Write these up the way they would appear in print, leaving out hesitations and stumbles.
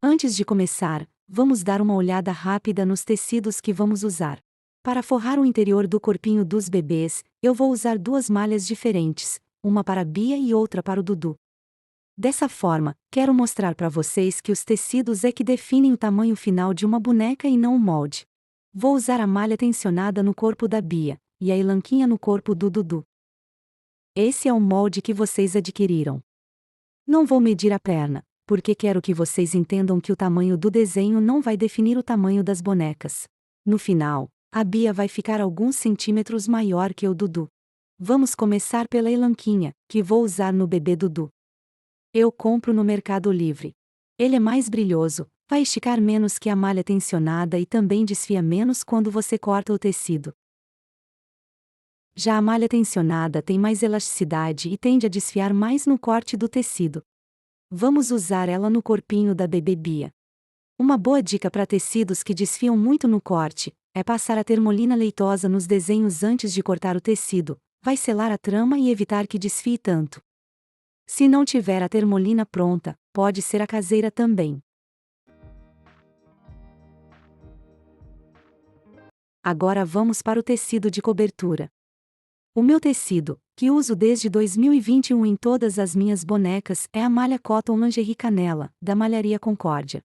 Antes de começar, vamos dar uma olhada rápida nos tecidos que vamos usar. Para forrar o interior do corpinho dos bebês, eu vou usar duas malhas diferentes, uma para a Bia e outra para o Dudu. Dessa forma, quero mostrar para vocês que os tecidos é que definem o tamanho final de uma boneca e não o molde. Vou usar a malha tensionada no corpo da Bia, e a elanquinha no corpo do Dudu. Esse é o molde que vocês adquiriram. Não vou medir a perna, porque quero que vocês entendam que o tamanho do desenho não vai definir o tamanho das bonecas. No final, a Bia vai ficar alguns centímetros maior que o Dudu. Vamos começar pela elanquinha, que vou usar no bebê Dudu. Eu compro no Mercado Livre. Ele é mais brilhoso, vai esticar menos que a malha tensionada e também desfia menos quando você corta o tecido. Já a malha tensionada tem mais elasticidade e tende a desfiar mais no corte do tecido. Vamos usar ela no corpinho da bebê Bia. Uma boa dica para tecidos que desfiam muito no corte é passar a termolina leitosa nos desenhos antes de cortar o tecido, vai selar a trama e evitar que desfie tanto. Se não tiver a termolina pronta, pode ser a caseira também. Agora vamos para o tecido de cobertura. O meu tecido, que uso desde 2021 em todas as minhas bonecas, é a malha Cotton Lingerie Canela, da Malharia Concórdia.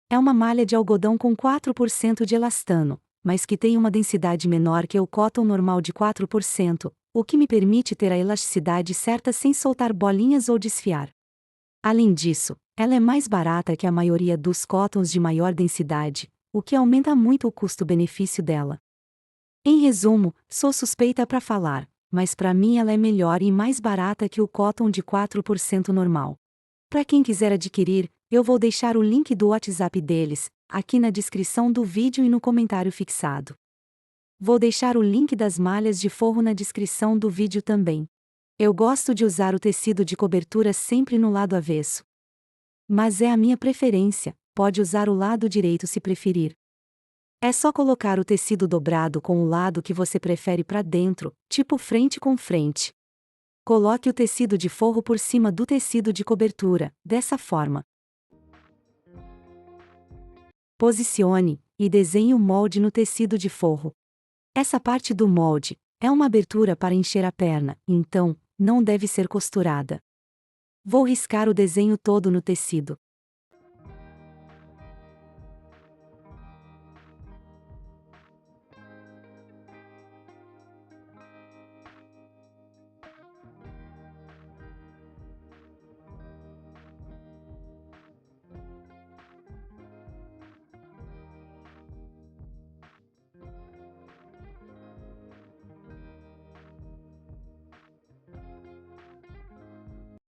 É uma malha de algodão com 4% de elastano, mas que tem uma densidade menor que o cotton normal de 4%, o que me permite ter a elasticidade certa sem soltar bolinhas ou desfiar. Além disso, ela é mais barata que a maioria dos cottons de maior densidade, o que aumenta muito o custo-benefício dela. Em resumo, sou suspeita para falar, mas para mim ela é melhor e mais barata que o cotton de 4% normal. Para quem quiser adquirir, eu vou deixar o link do WhatsApp deles, aqui na descrição do vídeo e no comentário fixado. Vou deixar o link das malhas de forro na descrição do vídeo também. Eu gosto de usar o tecido de cobertura sempre no lado avesso. Mas é a minha preferência, pode usar o lado direito se preferir. É só colocar o tecido dobrado com o lado que você prefere para dentro, tipo frente com frente. Coloque o tecido de forro por cima do tecido de cobertura, dessa forma. Posicione e desenhe o molde no tecido de forro. Essa parte do molde é uma abertura para encher a perna, então, não deve ser costurada. Vou riscar o desenho todo no tecido.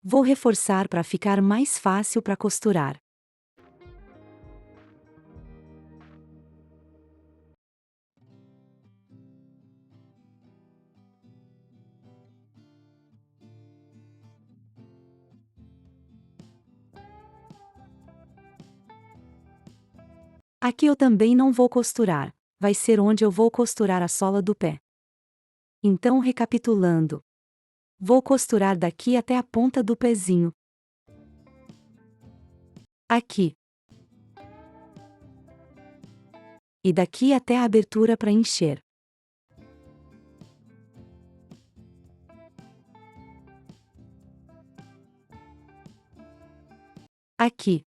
Vou reforçar para ficar mais fácil para costurar. Aqui eu também não vou costurar, vai ser onde eu vou costurar a sola do pé. Então, recapitulando. Vou costurar daqui até a ponta do pezinho. Aqui. E daqui até a abertura para encher. Aqui.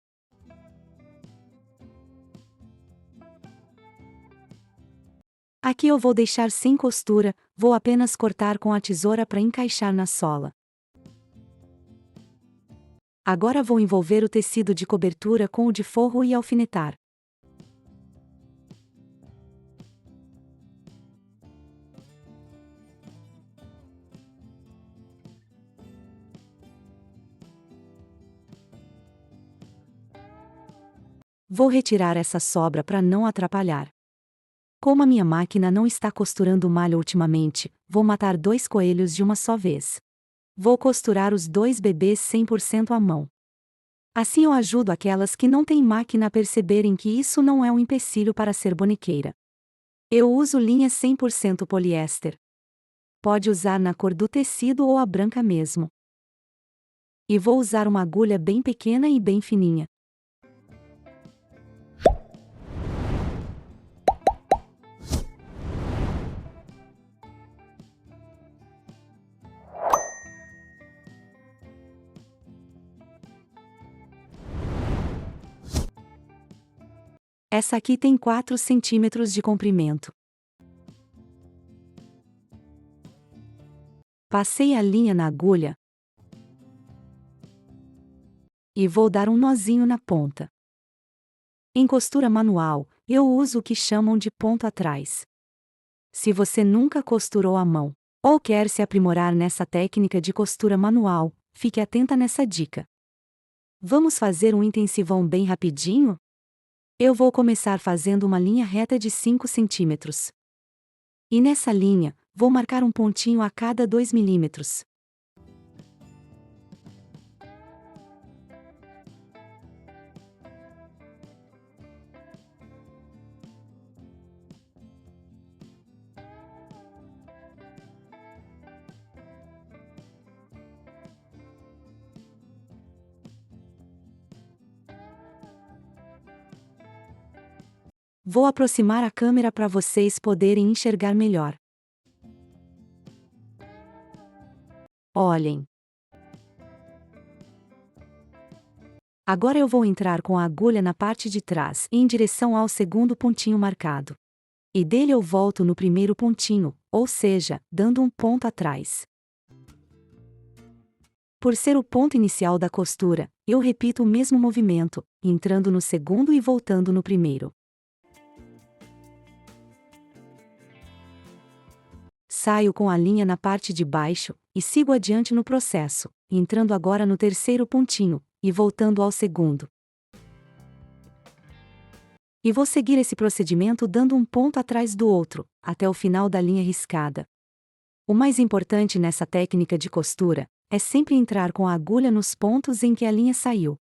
Aqui eu vou deixar sem costura, vou apenas cortar com a tesoura para encaixar na sola. Agora vou envolver o tecido de cobertura com o de forro e alfinetar. Vou retirar essa sobra para não atrapalhar. Como a minha máquina não está costurando malha ultimamente, vou matar 2 coelhos de uma só vez. Vou costurar os 2 bebês 100% à mão. Assim eu ajudo aquelas que não têm máquina a perceberem que isso não é um empecilho para ser bonequeira. Eu uso linha 100% poliéster. Pode usar na cor do tecido ou a branca mesmo. E vou usar uma agulha bem pequena e bem fininha. Essa aqui tem 4 centímetros de comprimento. Passei a linha na agulha e vou dar um nozinho na ponta. Em costura manual, eu uso o que chamam de ponto atrás. Se você nunca costurou à mão, ou quer se aprimorar nessa técnica de costura manual, fique atenta nessa dica. Vamos fazer um intensivão bem rapidinho? Eu vou começar fazendo uma linha reta de 5 centímetros. E nessa linha, vou marcar um pontinho a cada 2 milímetros. Vou aproximar a câmera para vocês poderem enxergar melhor. Olhem! Agora eu vou entrar com a agulha na parte de trás, em direção ao segundo pontinho marcado. E dele eu volto no primeiro pontinho, ou seja, dando um ponto atrás. Por ser o ponto inicial da costura, eu repito o mesmo movimento, entrando no segundo e voltando no primeiro. Saio com a linha na parte de baixo, e sigo adiante no processo, entrando agora no terceiro pontinho, e voltando ao segundo. E vou seguir esse procedimento dando um ponto atrás do outro, até o final da linha riscada. O mais importante nessa técnica de costura, é sempre entrar com a agulha nos pontos em que a linha saiu.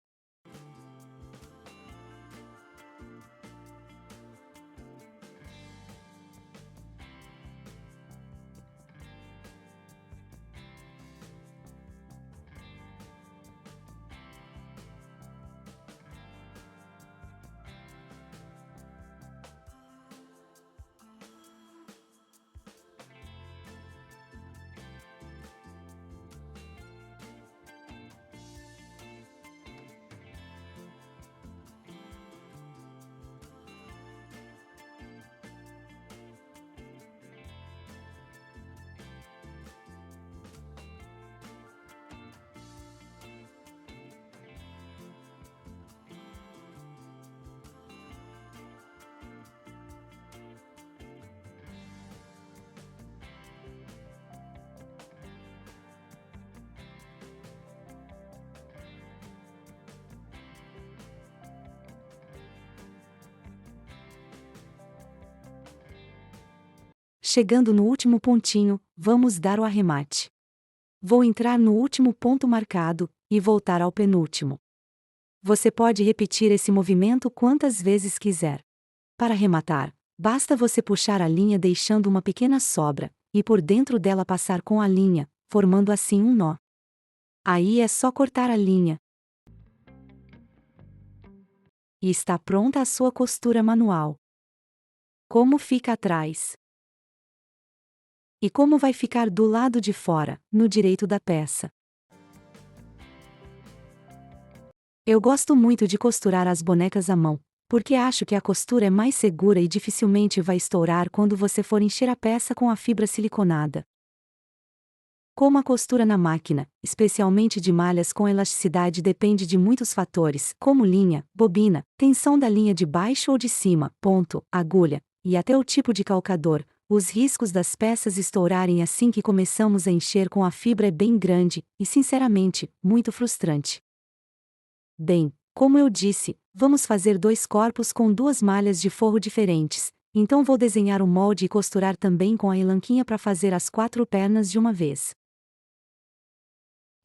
Chegando no último pontinho, vamos dar o arremate. Vou entrar no último ponto marcado, e voltar ao penúltimo. Você pode repetir esse movimento quantas vezes quiser. Para arrematar, basta você puxar a linha deixando uma pequena sobra, e por dentro dela passar com a linha, formando assim um nó. Aí é só cortar a linha. E está pronta a sua costura manual. Como fica atrás? E como vai ficar do lado de fora, no direito da peça? Eu gosto muito de costurar as bonecas à mão, porque acho que a costura é mais segura e dificilmente vai estourar quando você for encher a peça com a fibra siliconada. Como a costura na máquina, especialmente de malhas com elasticidade, depende de muitos fatores, como linha, bobina, tensão da linha de baixo ou de cima, ponto, agulha, e até o tipo de calcador, os riscos das peças estourarem assim que começamos a encher com a fibra é bem grande, e sinceramente, muito frustrante. Bem, como eu disse, vamos fazer 2 corpos com 2 malhas de forro diferentes, então vou desenhar o molde e costurar também com a elanquinha para fazer as 4 pernas de uma vez.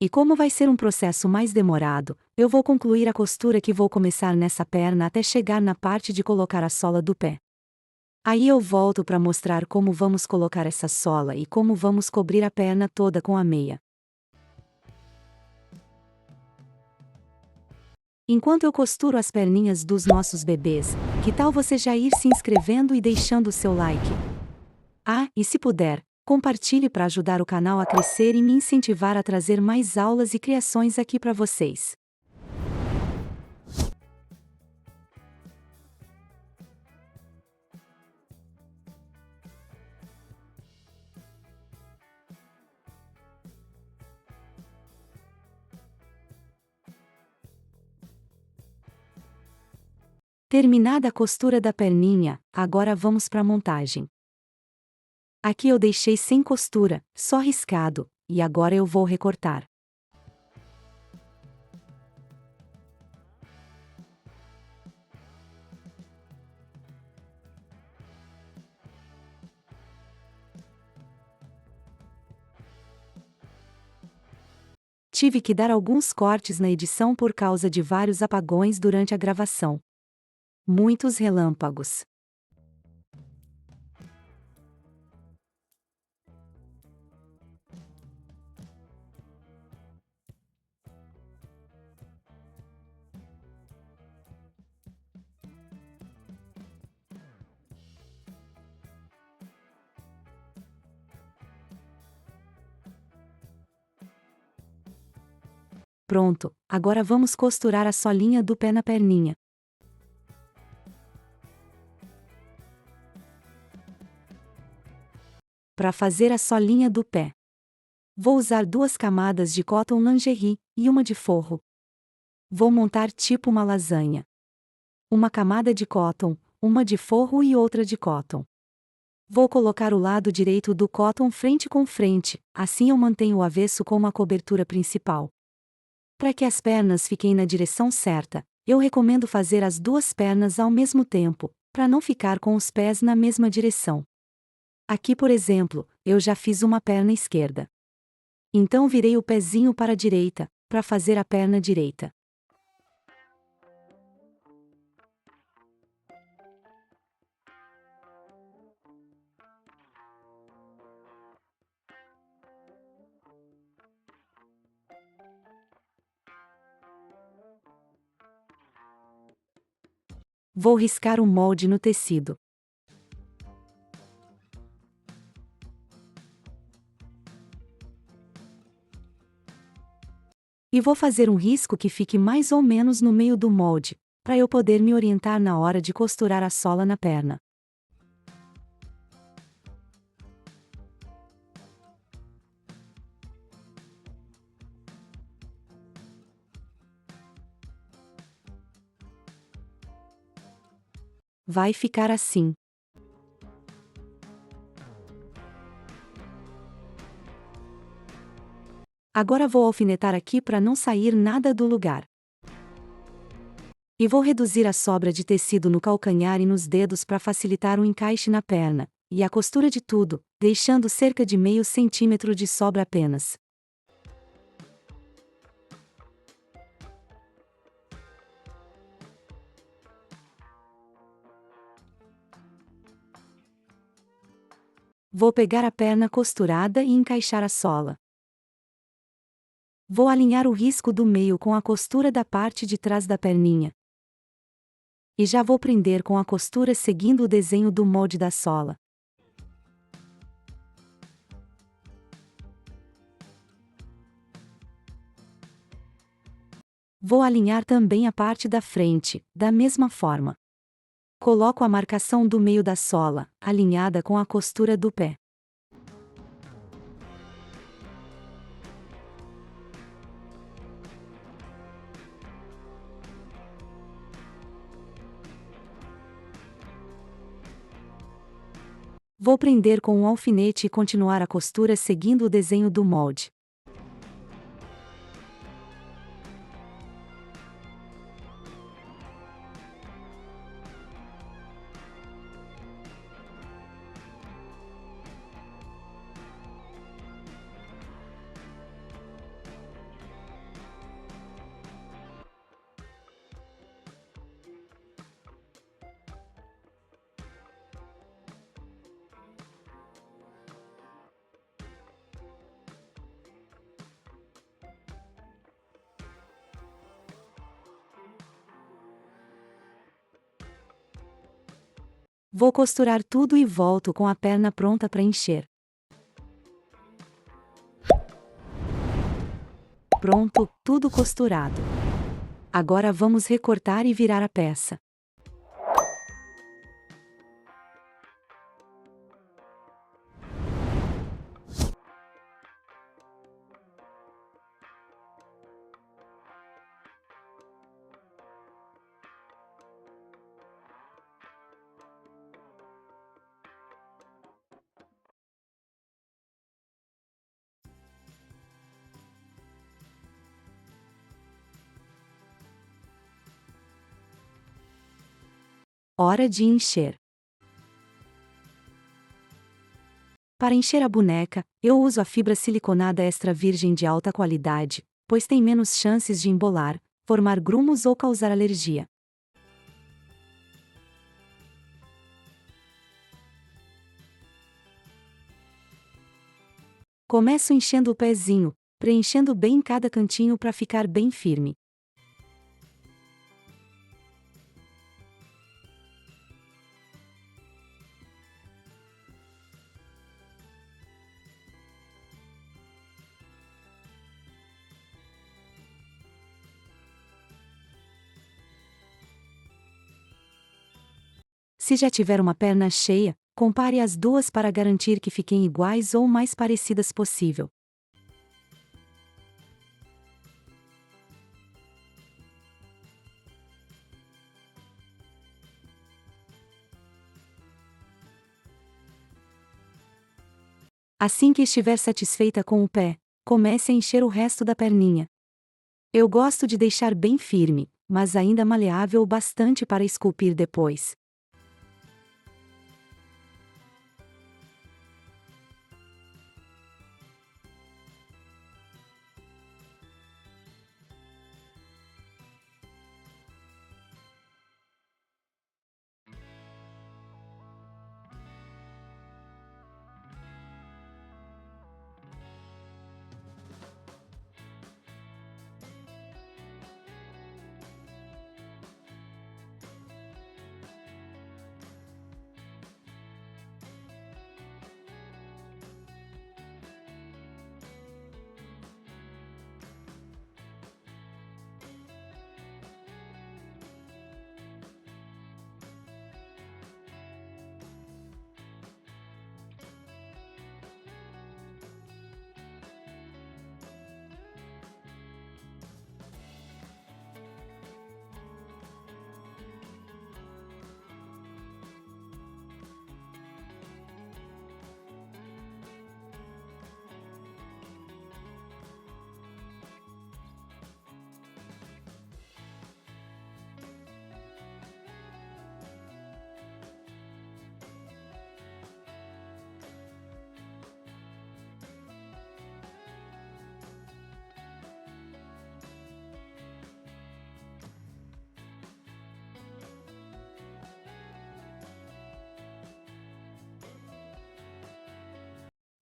E como vai ser um processo mais demorado, eu vou concluir a costura que vou começar nessa perna até chegar na parte de colocar a sola do pé. Aí eu volto para mostrar como vamos colocar essa sola e como vamos cobrir a perna toda com a meia. Enquanto eu costuro as perninhas dos nossos bebês, que tal você já ir se inscrevendo e deixando o seu like? Ah, e se puder, compartilhe para ajudar o canal a crescer e me incentivar a trazer mais aulas e criações aqui para vocês. Terminada a costura da perninha, agora vamos para a montagem. Aqui eu deixei sem costura, só riscado, e agora eu vou recortar. Tive que dar alguns cortes na edição por causa de vários apagões durante a gravação. Muitos relâmpagos. Pronto, agora vamos costurar a solinha do pé na perninha. Para fazer a solinha do pé, vou usar 2 camadas de cotton lingerie e uma de forro. Vou montar tipo uma lasanha. Uma camada de cotton, uma de forro e outra de cotton. Vou colocar o lado direito do cotton frente com frente, assim eu mantenho o avesso como a cobertura principal. Para que as pernas fiquem na direção certa, eu recomendo fazer as 2 pernas ao mesmo tempo, para não ficar com os pés na mesma direção. Aqui, por exemplo, eu já fiz uma perna esquerda. Então virei o pezinho para a direita, para fazer a perna direita. Vou riscar um molde no tecido. E vou fazer um risco que fique mais ou menos no meio do molde, para eu poder me orientar na hora de costurar a sola na perna. Vai ficar assim. Agora vou alfinetar aqui para não sair nada do lugar. E vou reduzir a sobra de tecido no calcanhar e nos dedos para facilitar o encaixe na perna, e a costura de tudo, deixando cerca de meio centímetro de sobra apenas. Vou pegar a perna costurada e encaixar a sola. Vou alinhar o risco do meio com a costura da parte de trás da perninha. E já vou prender com a costura seguindo o desenho do molde da sola. Vou alinhar também a parte da frente, da mesma forma. Coloco a marcação do meio da sola, alinhada com a costura do pé. Vou prender com um alfinete e continuar a costura seguindo o desenho do molde. Vou costurar tudo e volto com a perna pronta para encher. Pronto, tudo costurado. Agora vamos recortar e virar a peça. Hora de encher. Para encher a boneca, eu uso a fibra siliconada extra virgem de alta qualidade, pois tem menos chances de embolar, formar grumos ou causar alergia. Começo enchendo o pezinho, preenchendo bem cada cantinho para ficar bem firme. Se já tiver uma perna cheia, compare as duas para garantir que fiquem iguais ou mais parecidas possível. Assim que estiver satisfeita com o pé, comece a encher o resto da perninha. Eu gosto de deixar bem firme, mas ainda maleável o bastante para esculpir depois.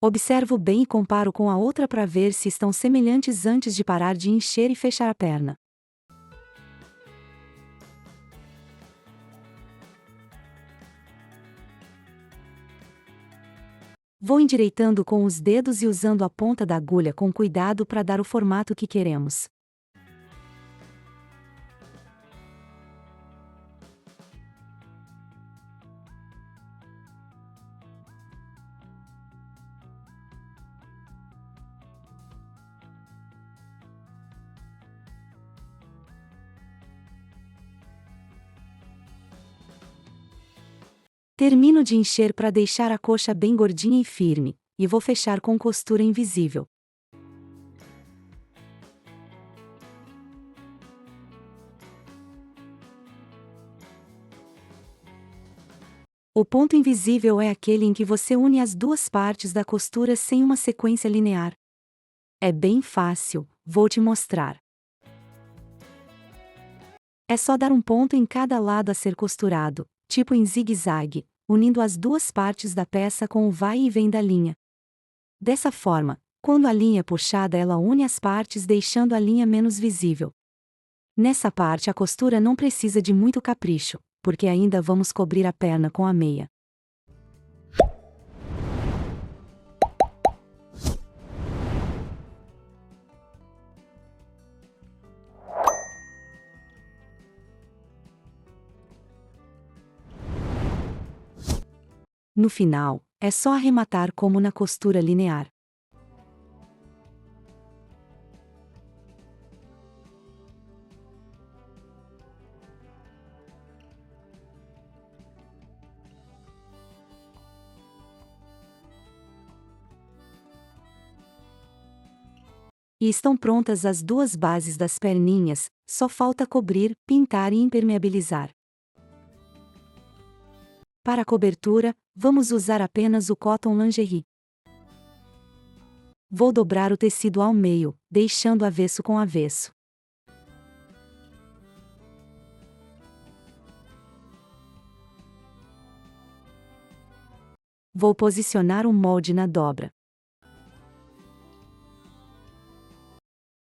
Observo bem e comparo com a outra para ver se estão semelhantes antes de parar de encher e fechar a perna. Vou endireitando com os dedos e usando a ponta da agulha com cuidado para dar o formato que queremos. Termino de encher para deixar a coxa bem gordinha e firme, e vou fechar com costura invisível. O ponto invisível é aquele em que você une as duas partes da costura sem uma sequência linear. É bem fácil, vou te mostrar. É só dar um ponto em cada lado a ser costurado, tipo em zigue-zague, unindo as duas partes da peça com o vai e vem da linha. Dessa forma, quando a linha é puxada, ela une as partes deixando a linha menos visível. Nessa parte a costura não precisa de muito capricho, porque ainda vamos cobrir a perna com a meia. No final, é só arrematar como na costura linear. E estão prontas as duas bases das perninhas, só falta cobrir, pintar e impermeabilizar. Para a cobertura, vamos usar apenas o cotton lingerie. Vou dobrar o tecido ao meio, deixando avesso com avesso. Vou posicionar o molde na dobra.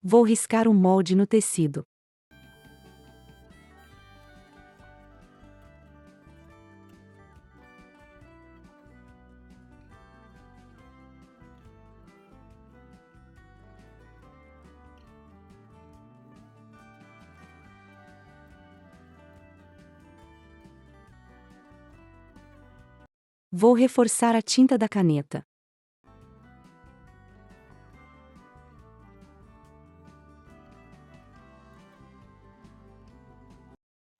Vou riscar o molde no tecido. Vou reforçar a tinta da caneta.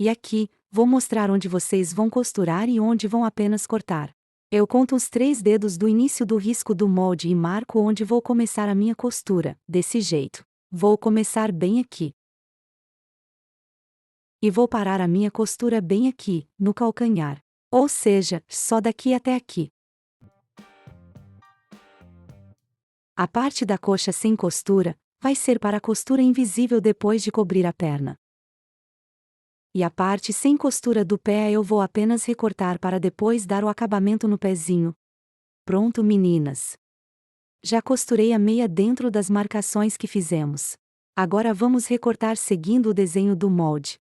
E aqui, vou mostrar onde vocês vão costurar e onde vão apenas cortar. Eu conto os 3 dedos do início do risco do molde e marco onde vou começar a minha costura, desse jeito. Vou começar bem aqui. E vou parar a minha costura bem aqui, no calcanhar. Ou seja, só daqui até aqui. A parte da coxa sem costura, vai ser para a costura invisível depois de cobrir a perna. E a parte sem costura do pé eu vou apenas recortar para depois dar o acabamento no pezinho. Pronto, meninas! Já costurei a meia dentro das marcações que fizemos. Agora vamos recortar seguindo o desenho do molde.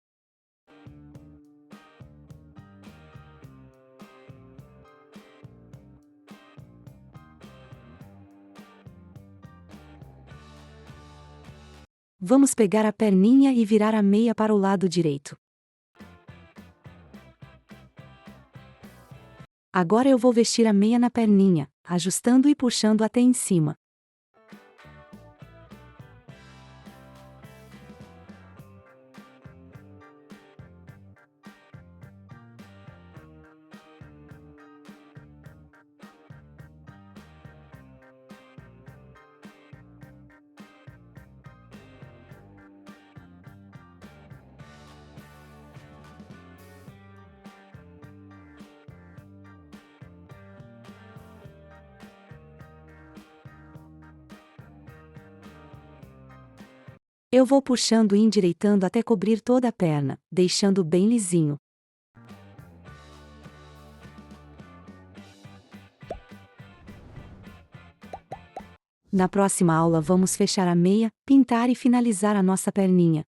Vamos pegar a perninha e virar a meia para o lado direito. Agora eu vou vestir a meia na perninha, ajustando e puxando até em cima. Eu vou puxando e endireitando até cobrir toda a perna, deixando bem lisinho. Na próxima aula vamos fechar a meia, pintar e finalizar a nossa perninha.